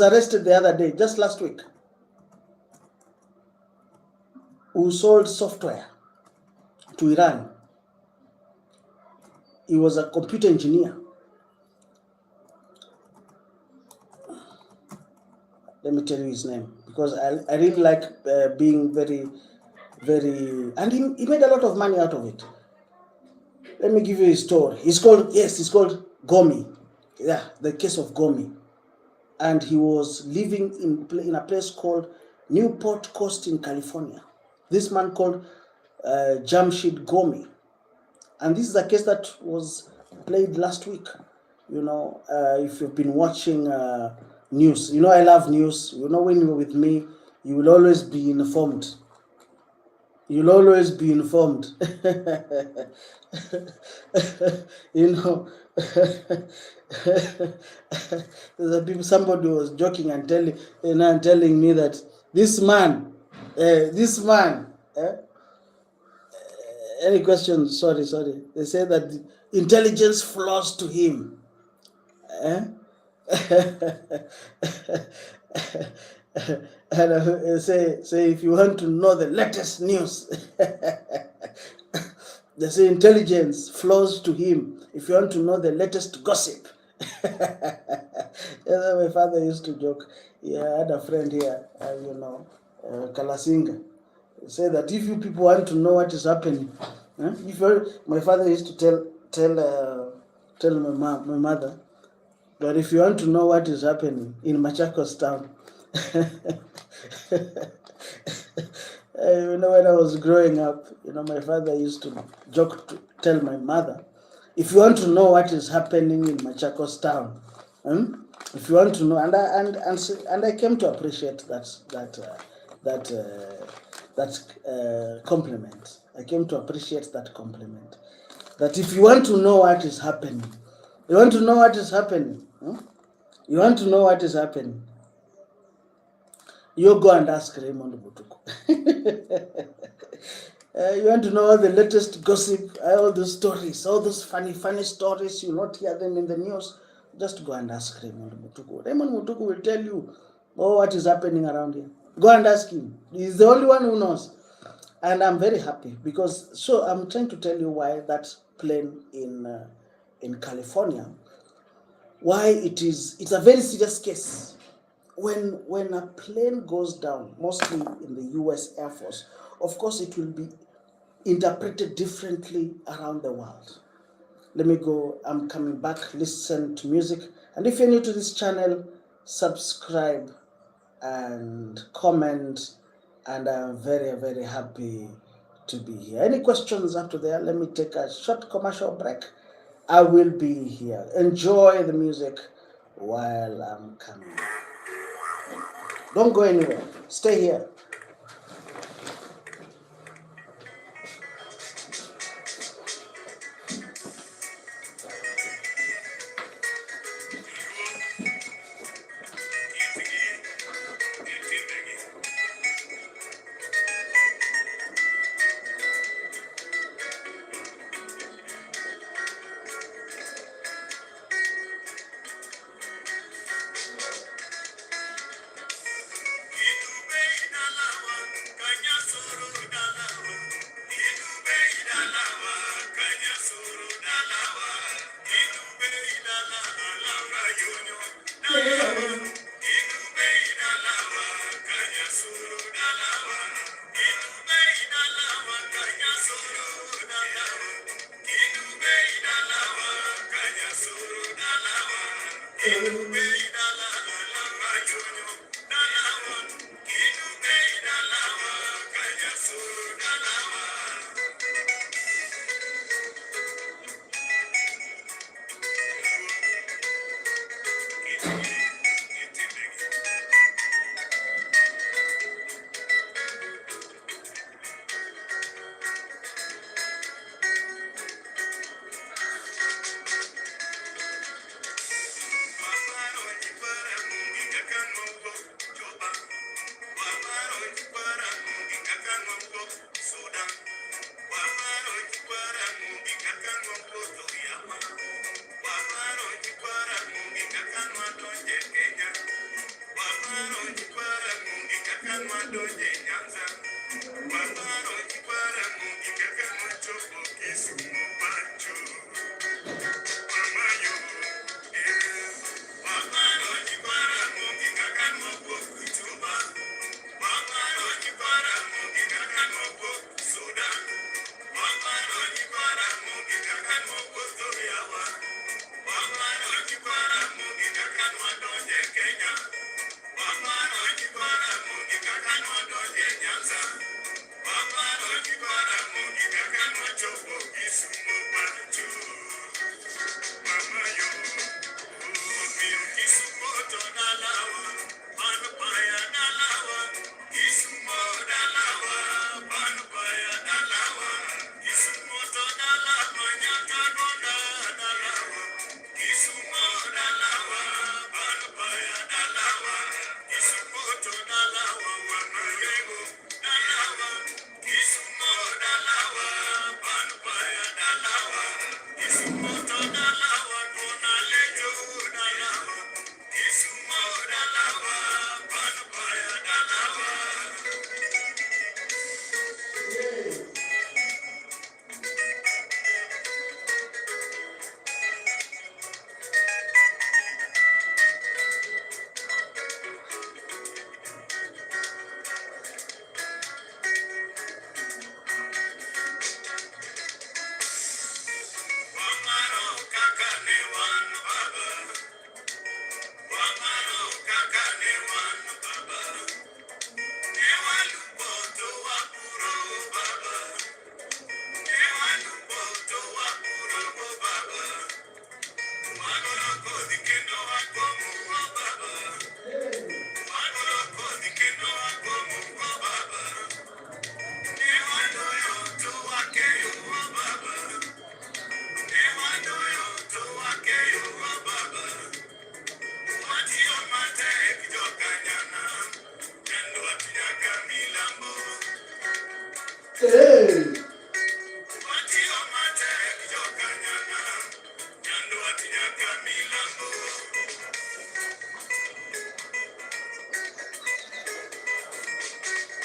arrested the other day, just last week, who sold software to Iran. He was a computer engineer. Let me tell you his name, because I really like being very, and he made a lot of money out of it. Let me give you his story. It's called Gomi. Yeah, the case of Gomi. And he was living in a place called Newport Coast in California. This man called Jamshid Gomi. And this is a case that was played last week. If you've been watching news, I love news. When you're with me, you will always be informed. You'll always be informed. Somebody was joking and telling me that this man. Any questions? Sorry. They say that intelligence flows to him. And say if you want to know the latest news, they say intelligence flows to him. If you want to know the latest gossip. My father used to joke. Yeah, I had a friend here, Kalasinga. Say that if you people want to know what is happening, my father used to tell my mother that if you want to know what is happening in Machakos town, when I was growing up, my father used to joke to tell my mother, if you want to know what is happening in Machakos town, if you want to know, and I came to appreciate that compliment. I came to appreciate that compliment. That if you want to know what is happening, you want to know what is happening. You want to know what is happening. You go and ask Raymond Mutuku. You want to know all the latest gossip, all those stories, all those funny stories. You not hear them in the news. Just go and ask Raymond Mutuku. Raymond Mutuku will tell you what is happening around here. Go and ask him. He's the only one who knows. And I'm very happy because I'm trying to tell you why that plane in California, why it's a very serious case. When a plane goes down, mostly in the US Air Force, of course it will be interpreted differently around the world. Let me go. I'm coming back. Listen to music. And if you're new to this channel, subscribe and comment. And I'm very, very happy to be here. Any questions up to there? Let me take a short commercial break. I will be here. Enjoy the music while I'm coming. Don't go anywhere. Stay here.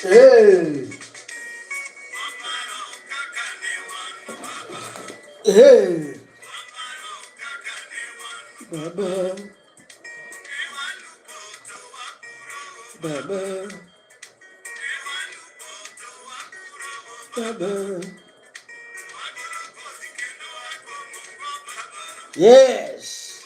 Hey. Hey. Baba. Baba. Baba. Yes.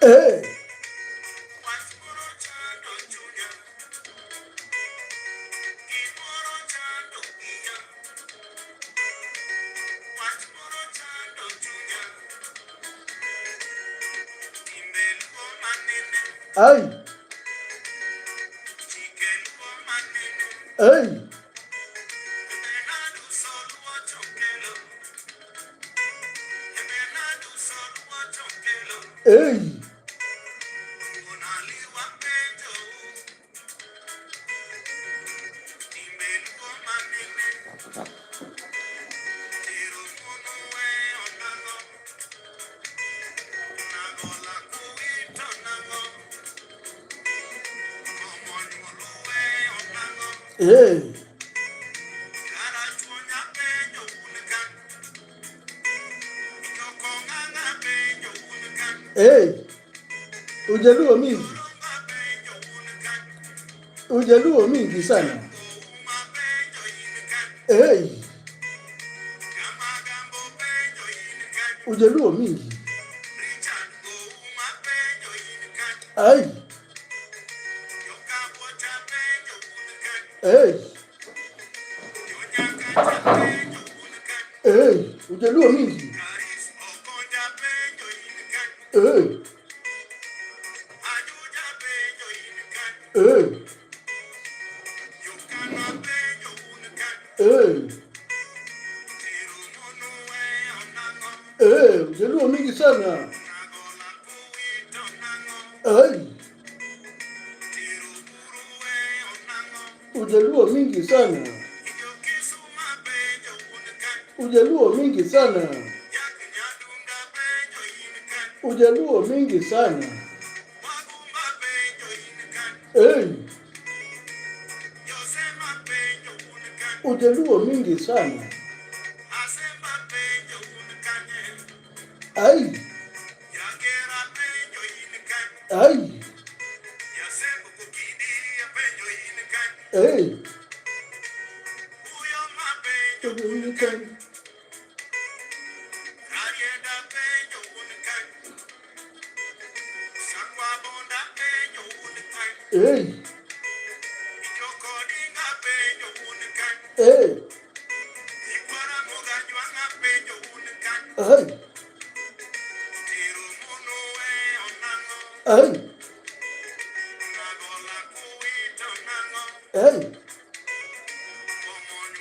Hey. Hey. Hey. Hey. Hey. Hey. Ujaluo mingi. Ujaluo mingi sana. Hey. Ujaluo mingi. Ay. Hey. Hey. Ujaluo mingi. Hey. Hey. Hey. Hey. Ujaluo mingi sana. Ay. Ujaluo mingi sana. Ujaluo mingi sana. Ujaluo mingi sana. Hey. Ujaluo mingi sana. Ay. Ay. Hey. Hey. Hey. Hey. Hey. Hey.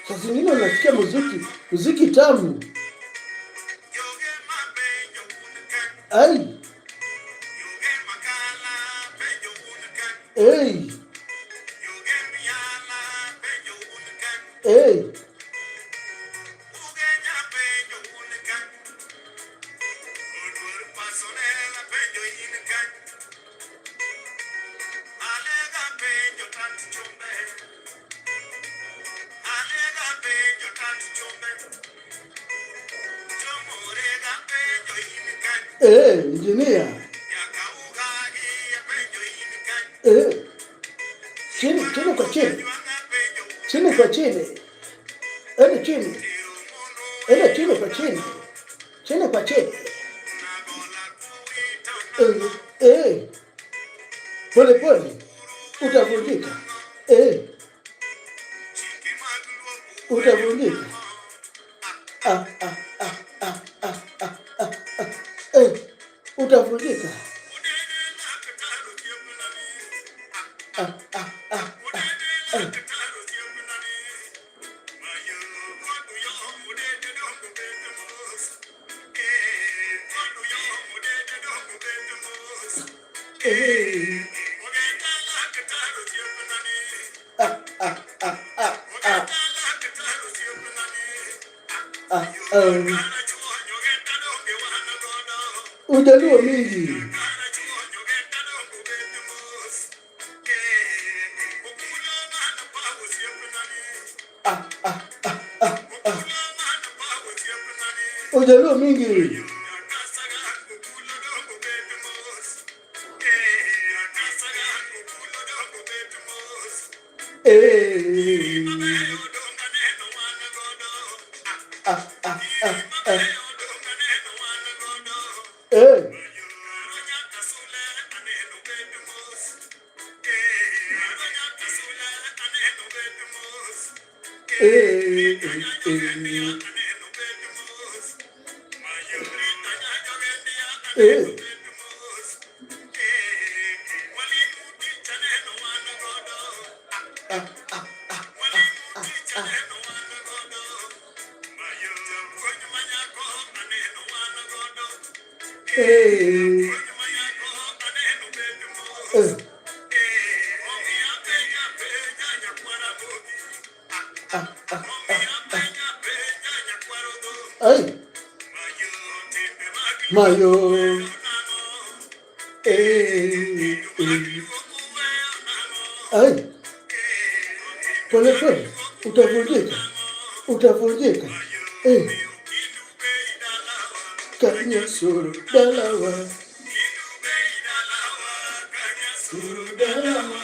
Sasa zingine unasikia muziki tamu. Ay. Hey. Hey. Engineer. Chini kwa chini. Chini kwa chini. Ende chini. Ende chini kwa chini. Chini kwa chini. Pole pole. Utavunjika. Utavunjika. Utavunjika. Ujaluo mingi. Ujaluo mingi. Ay, mayo. Ay, pole pole, utavunjika, utavunjika. Kanya suru dalawa, suru dalawa,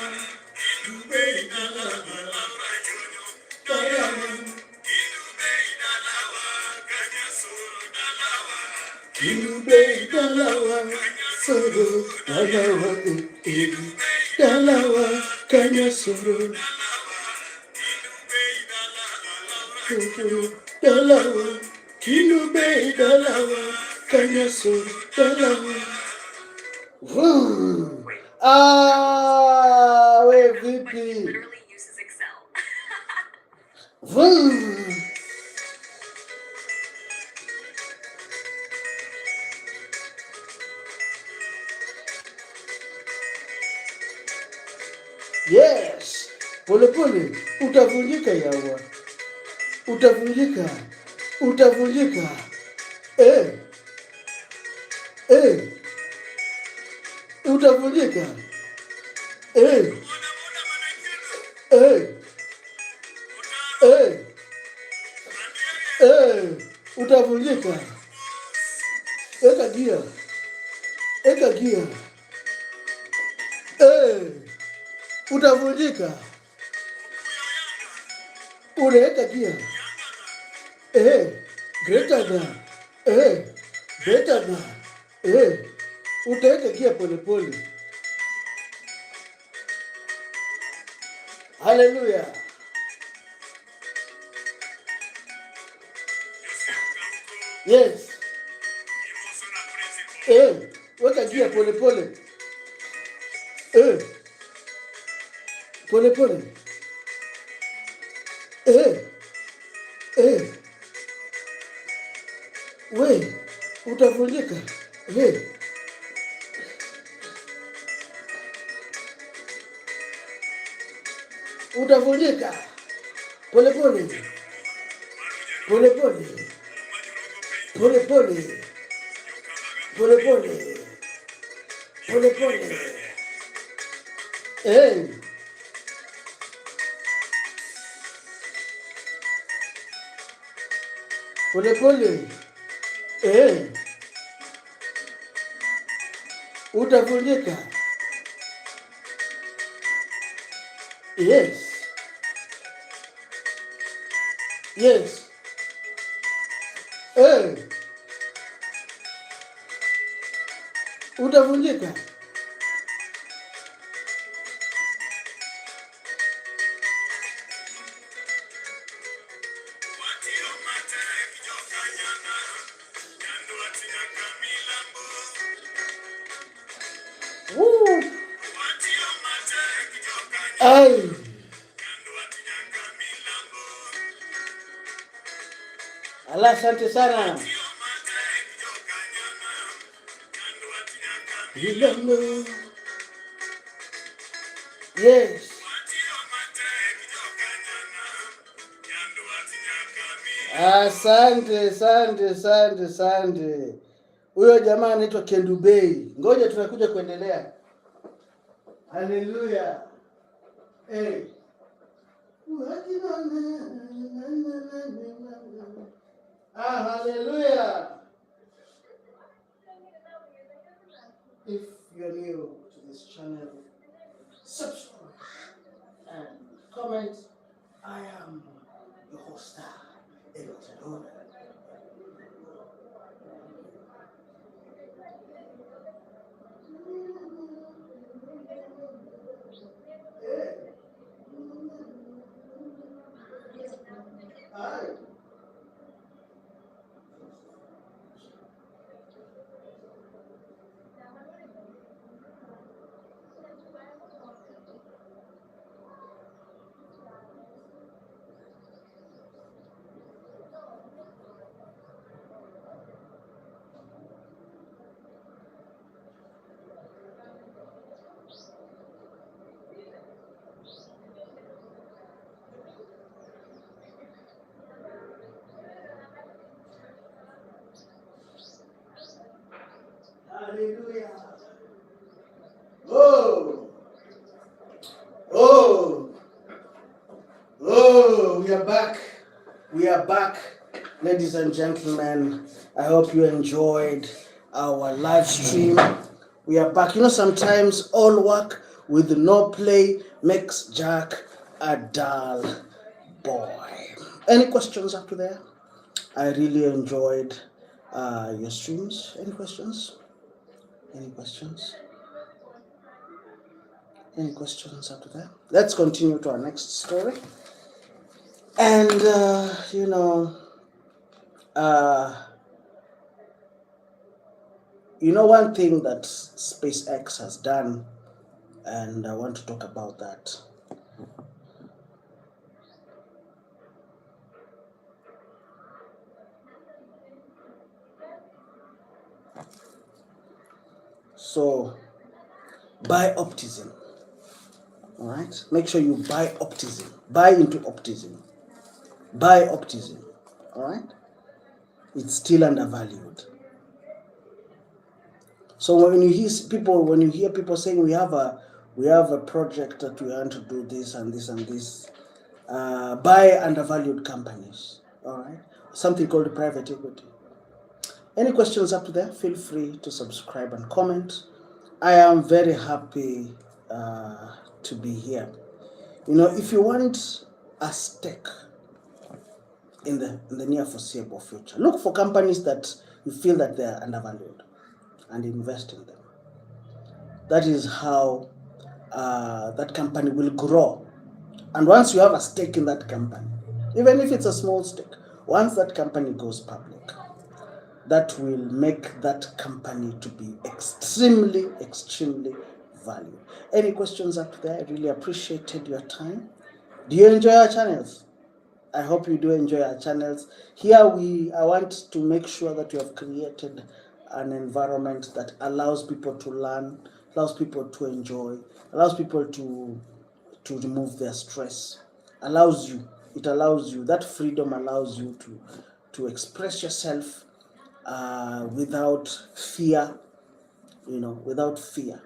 Kinube dalawa, suru dalawa, dalawa, kanya suru dalawa, kinube dalawa, kanya suru dalawa. We vipi? Yes, pole pole, utavunjika yawa, utavunjika, utavunjika. Utavunjika. Utavunjika. Eka gia, eka gia. Utavunjika. Unaweka gia. Greater than. Greater than. Utaweka gia pole pole. Hallelujah. Yes. Weka gia pole pole. Pole pole. We, utavunjika. Utavunjika. Pole pole. Pole pole. Pole pole. Pole pole. Pole pole. Pole pole. Utavunjika. Yes. Yes. Utavunjika. Woo. Ay. Allah, asante sana. Yes. Asante, asante, asante, asante. Huyo jamaa anaitwa Kendubei. Ngoja tunakuja kuendelea. Haleluya. Haleluya. If you're new to this channel, subscribe and comment. I am your host, Elotadona. Hallelujah. Oh, oh, oh, we are back. We are back, ladies and gentlemen. I hope you enjoyed our live stream. We are back. You know, sometimes all work with no play makes Jack a dull boy. Any questions up to there? I really enjoyed your streams. Any questions? Any questions? Any questions up to there? Let's continue to our next story. And, one thing that SpaceX has done, and I want to talk about that. So, buy Optimism. All right? Make sure you buy Optimism. Buy into Optimism. Buy Optimism. All right? It's still undervalued. So when you hear people saying we have a project that we want to do this and this and this, buy undervalued companies. All right? Something called private equity. Any questions up to there? Feel free to subscribe and comment. I am very happy to be here. If you want a stake in the near foreseeable future, look for companies that you feel that they are undervalued and invest in them. That is how that company will grow. And once you have a stake in that company, even if it's a small stake, once that company goes public, that will make that company to be extremely, extremely valued. Any questions up there? I really appreciated your time. Do you enjoy our channels? I hope you do enjoy our channels. Here I want to make sure that you have created an environment that allows people to learn, allows people to enjoy, allows people to remove their stress, it allows you, that freedom allows you to express yourself without fear, without fear.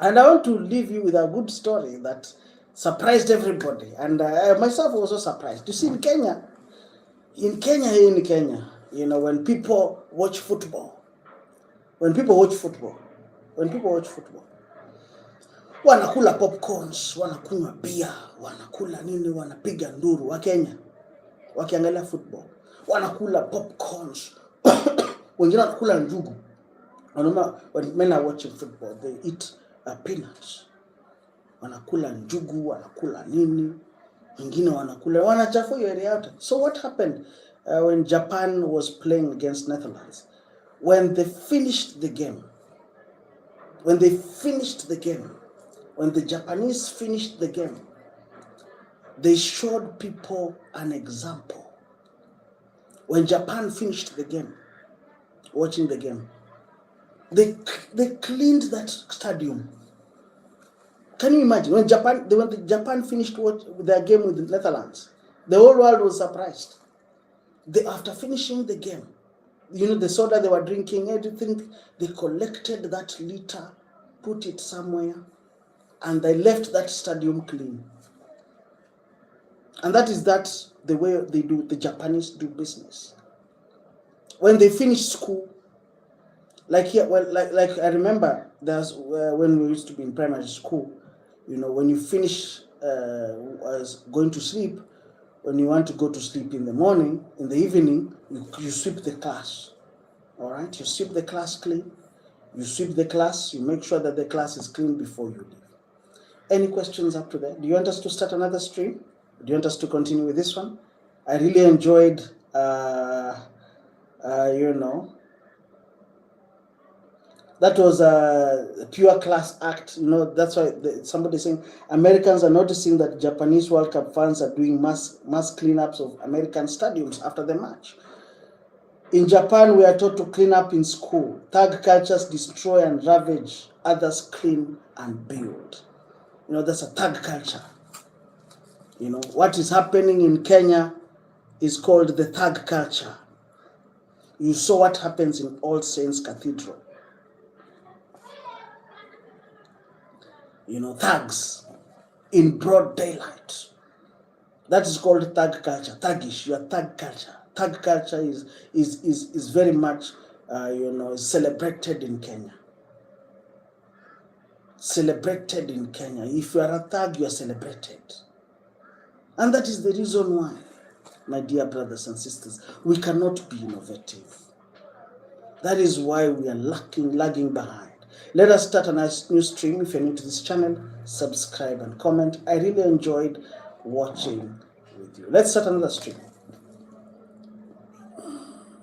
And I want to leave you with a good story that surprised everybody, and myself was also surprised. You see, in Kenya, when people watch football, wanakula popcorns, wanakunywa bia, wanakula nini, wanapiga nduru. Wa Kenya wakiangalia football wanakula popcorns, wengine wanakula njugu. When men are watching football, they eat peanuts. Wanakula njugu, wanakula nini, wengine wanachafua hiyo area yote. So what happened when Japan was playing against Netherlands? When they finished the game, when the Japanese finished the game, they showed people an example. When Japan finished the game, watching the game, they cleaned that stadium. Can you imagine? When Japan finished their game with the Netherlands, the whole world was surprised. After finishing the game, the soda they were drinking, everything, they collected that litter, put it somewhere, and they left that stadium clean. And that is the way the Japanese do business. When they finish school, like here, like I remember there's when we used to be in primary school, when you finish going to sleep, when you want to go to sleep in the morning, in the evening, you sweep the class. All right, you sweep the class clean. You sweep the class. You make sure that the class is clean before you leave. Any questions up to that? Do you want us to start another stream? Do you want us to continue with this one? I really enjoyed, that was a pure class act. That's why somebody saying Americans are noticing that Japanese World Cup fans are doing mass cleanups of American stadiums after the match. In Japan, we are taught to clean up in school. Thug cultures destroy and ravage, others clean and build. That's a thug culture. What is happening in Kenya is called the thug culture. You saw what happens in All Saints Cathedral. Thugs in broad daylight. That is called thug culture, thuggish. Your thug culture. Thug culture is very much, celebrated in Kenya. Celebrated in Kenya. If you are a thug, you are celebrated. And that is the reason why, my dear brothers and sisters, we cannot be innovative. That is why we are lagging behind. Let us start a nice new stream. If you're new to this channel, subscribe and comment. I really enjoyed watching with you. Let's start another stream.